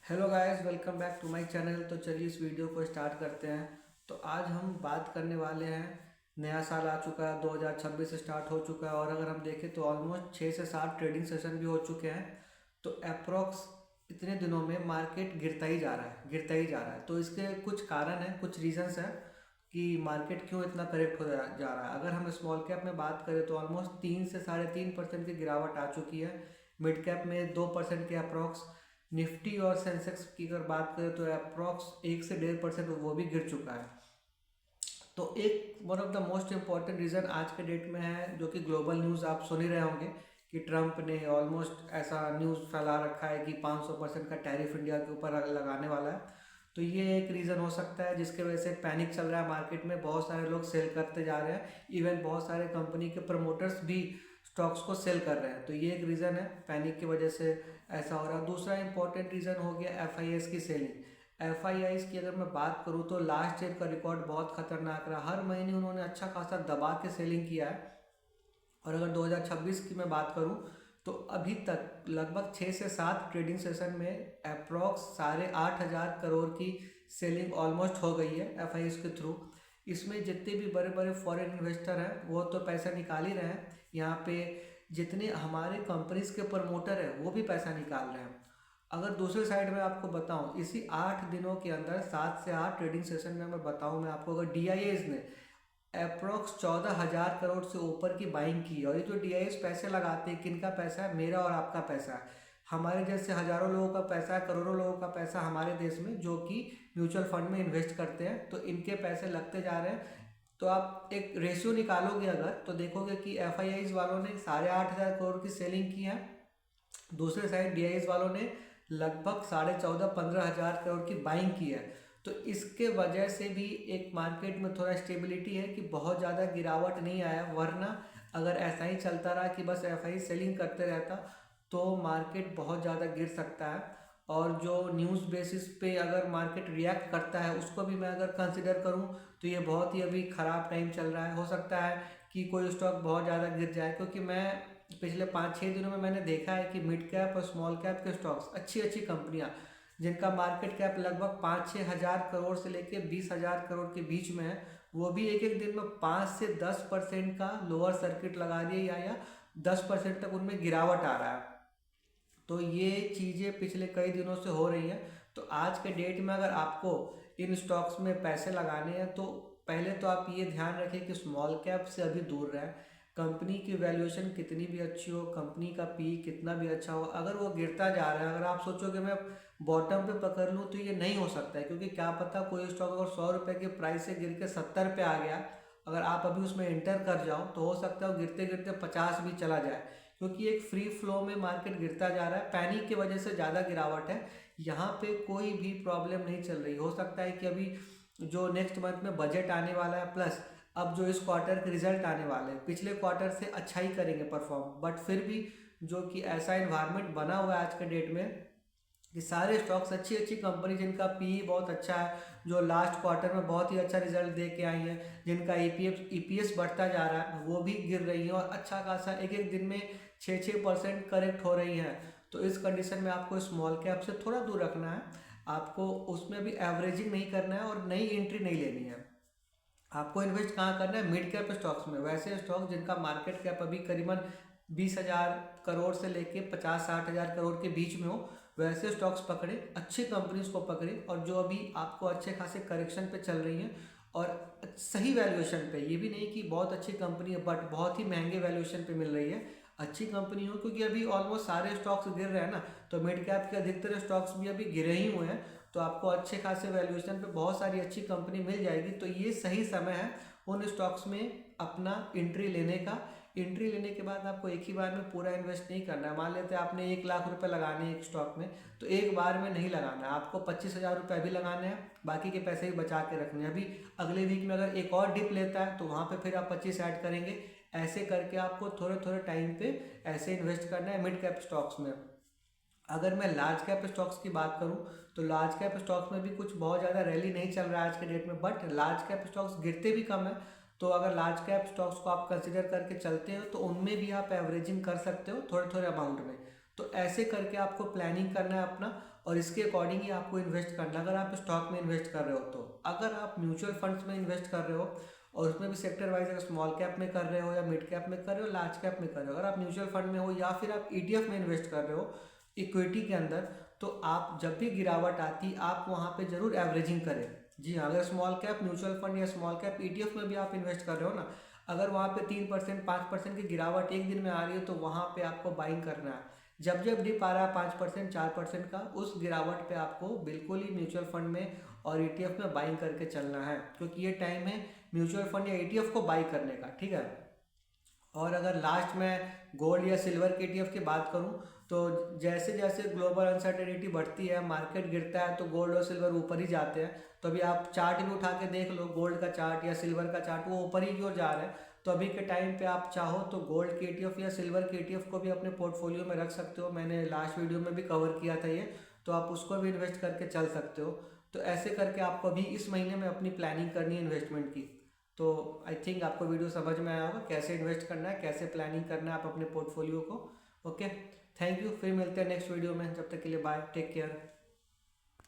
Hello guys, welcome back to my channel. तो चलिए इस वीडियो को स्टार्ट करते हैं। तो आज हम बात करने वाले हैं, नया साल आ चुका है, 2026 स्टार्ट हो चुका है और अगर हम देखें तो ऑलमोस्ट 6 से 7 ट्रेडिंग सेशन भी हो चुके हैं। तो अप्रोक्स इतने दिनों में मार्केट गिरता ही जा रहा है, गिरता ही जा रहा है। तो इसके कुछ कारण हैं, कुछ रीजंस हैं कि मार्केट क्यों इतना करेक्ट हो जा रहा है। अगर हम स्मॉल कैप में बात करें तो ऑलमोस्ट 3 से 3.5% की गिरावट आ चुकी है। मिड कैप में 2% के अप्रॉक्स। निफ्टी और सेंसेक्स की अगर बात करें तो अप्रॉक्स 1 से 1.5% वो भी गिर चुका है। तो एक one of the most important reason आज के डेट में है, जो कि ग्लोबल न्यूज़ आप सुन ही रहे होंगे कि ट्रम्प ने ऑलमोस्ट ऐसा न्यूज़ फैला रखा है कि 500% का टैरिफ इंडिया के ऊपर लगाने वाला है। तो ये एक रीज़न हो सकता है जिसके वजह से पैनिक चल रहा है मार्केट में, बहुत सारे लोग सेल करते जा रहे हैं। इवन बहुत सारे कंपनी के प्रमोटर्स भी स्टॉक्स को सेल कर रहे हैं। तो ये एक रीज़न है, पैनिक की वजह से ऐसा हो रहा है। दूसरा इंपॉर्टेंट रीज़न हो गया एफ की सेलिंग। एफ की अगर मैं बात करूँ तो लास्ट ईयर का रिकॉर्ड बहुत खतरनाक रहा। हर महीने उन्होंने अच्छा खासा दबा के सेलिंग किया है। और अगर 2026 की मैं बात करूँ तो अभी तक लगभग 6 से 7 ट्रेडिंग सेशन में अप्रॉक्स 8,500 करोड़ की सेलिंग ऑलमोस्ट हो गई है एफ के थ्रू। इसमें जितने भी बड़े बड़े फॉरेन इन्वेस्टर हैं वो तो पैसा निकाल ही रहे हैं। यहाँ पे जितने हमारे कंपनीज के प्रमोटर हैं वो भी पैसा निकाल रहे हैं। अगर दूसरे साइड में आपको बताऊं, इसी 8 दिनों के अंदर 7 से 8 ट्रेडिंग सेशन में मैं बताऊं मैं आपको, अगर डी ने अप्रोक्स 14,000 करोड़ से ऊपर की बाइंग की। और ये जो डी पैसे लगाते हैं, किनका पैसा है? मेरा और आपका पैसा है। हमारे जैसे हजारों लोगों का पैसा है, करोड़ों लोगों का पैसा हमारे देश में, जो कि म्यूचुअल फंड में इन्वेस्ट करते हैं। तो इनके पैसे लगते जा रहे हैं। तो आप एक रेशियो निकालोगे अगर, तो देखोगे कि एफ वालों ने 8,500 करोड़ की सेलिंग की है। दूसरे साइड डी वालों ने लगभग 14,500-15,000 करोड़ की बाइंग की है। तो इसके वजह से भी एक मार्केट में थोड़ा स्टेबिलिटी है कि बहुत ज़्यादा गिरावट नहीं आया। वरना अगर ऐसा ही चलता रहा कि बस एफ सेलिंग करते रहता तो मार्केट बहुत ज़्यादा गिर सकता है। और जो न्यूज़ बेसिस पे अगर मार्केट रिएक्ट करता है उसको भी मैं अगर कंसिडर करूं तो ये बहुत ही अभी ख़राब टाइम चल रहा है। हो सकता है कि कोई स्टॉक बहुत ज़्यादा गिर जाए, क्योंकि मैं पिछले 5-6 दिनों में मैंने देखा है कि मिड कैप और स्मॉल कैप के स्टॉक्स, अच्छी अच्छी कंपनियां जिनका मार्केट कैप लगभग 5-6 हज़ार करोड़ से लेके 20,000 करोड़ के बीच में है, वो भी एक एक दिन में 5 से 10% का लोअर सर्किट लगा रही है या 10% तक उनमें गिरावट आ रहा है। तो ये चीज़ें पिछले कई दिनों से हो रही हैं। तो आज के डेट में अगर आपको इन स्टॉक्स में पैसे लगाने हैं तो पहले तो आप ये ध्यान रखें कि स्मॉल कैप से अभी दूर रहें। कंपनी की वैल्यूएशन कितनी भी अच्छी हो, कंपनी का पी कितना भी अच्छा हो, अगर वो गिरता जा रहा है, अगर आप सोचो कि मैं बॉटम पे पकड़ लूँ, तो ये नहीं हो सकता है। क्योंकि क्या पता कोई स्टॉक अगर 100 रुपये के प्राइस से गिर के 70 पे आ गया, अगर आप अभी उसमें एंटर कर जाओ तो हो सकता है वो गिरते गिरते 50 भी चला जाए। क्योंकि एक फ्री फ्लो में मार्केट गिरता जा रहा है, पैनिक की वजह से ज़्यादा गिरावट है। यहाँ पे कोई भी प्रॉब्लम नहीं चल रही। हो सकता है कि अभी जो नेक्स्ट मंथ में बजट आने वाला है, प्लस अब जो इस क्वार्टर के रिजल्ट आने वाले हैं, पिछले क्वार्टर से अच्छा ही करेंगे परफॉर्म। बट फिर भी जो कि ऐसा इन्वायरमेंट बना हुआ है आज के डेट में कि सारे स्टॉक्स, अच्छी अच्छी कंपनी जिनका पी बहुत अच्छा है, जो लास्ट क्वार्टर में बहुत ही अच्छा रिजल्ट दे के आई हैं, जिनका ईपीएस बढ़ता जा रहा है, वो भी गिर रही हैं और अच्छा खासा एक एक दिन में 6-6% करेक्ट हो रही हैं। तो इस कंडीशन में आपको स्मॉल कैप से थोड़ा दूर रखना है। आपको उसमें भी एवरेजिंग नहीं करना है और नई एंट्री नहीं लेनी है। आपको इन्वेस्ट कहाँ करना है? मिड कैप स्टॉक्स में, वैसे स्टॉक जिनका मार्केट कैप अभी करीबन 20,000 करोड़ से लेके 50-60 हज़ार करोड़ के बीच में हो, वैसे स्टॉक्स पकड़े, अच्छी कंपनीज को पकड़े और जो अभी आपको अच्छे खासे करेक्शन पे चल रही हैं और सही वैल्यूएशन पे। ये भी नहीं कि बहुत अच्छी कंपनी है बट बहुत ही महंगे वैल्यूएशन पे मिल रही है। अच्छी कंपनी हो, क्योंकि अभी ऑलमोस्ट सारे स्टॉक्स गिर रहे हैं ना, तो मिड कैप के अधिकतर स्टॉक्स भी अभी गिरे ही हुए हैं। तो आपको अच्छे खासे वैल्यूएशन पे बहुत सारी अच्छी कंपनी मिल जाएगी। तो ये सही समय है उन स्टॉक्स में अपना एंट्री लेने का। एंट्री लेने के बाद आपको एक ही बार में पूरा इन्वेस्ट नहीं करना है। मान लेते हैं आपने 1 लाख रुपए लगाने हैं एक स्टॉक में, तो एक बार में नहीं लगाना है। आपको 25,000 रुपये भी लगाने हैं, बाकी के पैसे भी बचा के रखने हैं। अभी अगले वीक में अगर एक और डिप लेता है तो वहाँ पे फिर आप 25 ऐड करेंगे। ऐसे करके आपको थोड़े थोड़े टाइम पे ऐसे इन्वेस्ट करना है मिड कैप स्टॉक्स में। अगर मैं लार्ज कैप स्टॉक्स की बात करूं तो लार्ज कैप स्टॉक्स में भी कुछ बहुत ज़्यादा रैली नहीं चल रहा है आज के डेट में, बट लार्ज कैप स्टॉक्स गिरते भी कम है। तो अगर लार्ज कैप स्टॉक्स को आप कंसिडर करके चलते हो तो उनमें भी आप एवरेजिंग कर सकते हो थोड़े थोड़े अमाउंट में। तो ऐसे करके आपको प्लानिंग करना है अपना और इसके अकॉर्डिंग ही आपको इन्वेस्ट करना। अगर आप स्टॉक में इन्वेस्ट कर रहे हो तो अगर आप म्यूचुअल फंड्स में इन्वेस्ट कर रहे हो और उसमें भी सेक्टर वाइज अगर स्मॉल कैप में कर रहे हो या मिड कैप में कर रहे हो, लार्ज कैप में कर रहे हो, अगर आप म्यूचुअल फंड में हो या फिर आप ETF में इन्वेस्ट कर रहे हो इक्विटी के अंदर, तो आप जब भी गिरावट आती आप वहाँ पे जरूर एवरेजिंग करें। जी हाँ, अगर स्मॉल कैप म्यूचुअल फंड या स्मॉल कैप ETF में भी आप इन्वेस्ट कर रहे हो ना, अगर वहाँ पे 3% 5% की गिरावट एक दिन में आ रही है तो वहाँ पे आपको बाइंग करना है। जब जब डिप आ रहा है 5% 4% का, उस गिरावट पे आपको बिल्कुल ही म्यूचुअल फंड में और ETF में बाइंग करके चलना है, क्योंकि ये टाइम है म्यूचुअल फंड या ETF को बाई करने का, ठीक है। और अगर लास्ट में गोल्ड या सिल्वर के ETF की बात करूं तो जैसे जैसे ग्लोबल अनसर्टेनिटी बढ़ती है, मार्केट गिरता है, तो गोल्ड और सिल्वर ऊपर ही जाते हैं। तो अभी आप चार्ट भी उठा के देख लो, गोल्ड का चार्ट या सिल्वर का चार्ट, वो ऊपर ही क्यों जा रहा है। तो अभी के टाइम पे आप चाहो तो गोल्ड के ETF या सिल्वर के ETF को भी अपने पोर्टफोलियो में रख सकते हो। मैंने लास्ट वीडियो में भी कवर किया था ये, तो आप उसको भी इन्वेस्ट करके चल सकते हो। तो ऐसे करके आपको अभी इस महीने में अपनी प्लानिंग करनी है इन्वेस्टमेंट की। तो आई थिंक आपको वीडियो समझ में आया होगा कैसे इन्वेस्ट करना है, कैसे प्लानिंग करना है आप अपने पोर्टफोलियो को। ओके, थैंक यू, फिर मिलते हैं नेक्स्ट वीडियो में। जब तक के लिए बाय, टेक केयर।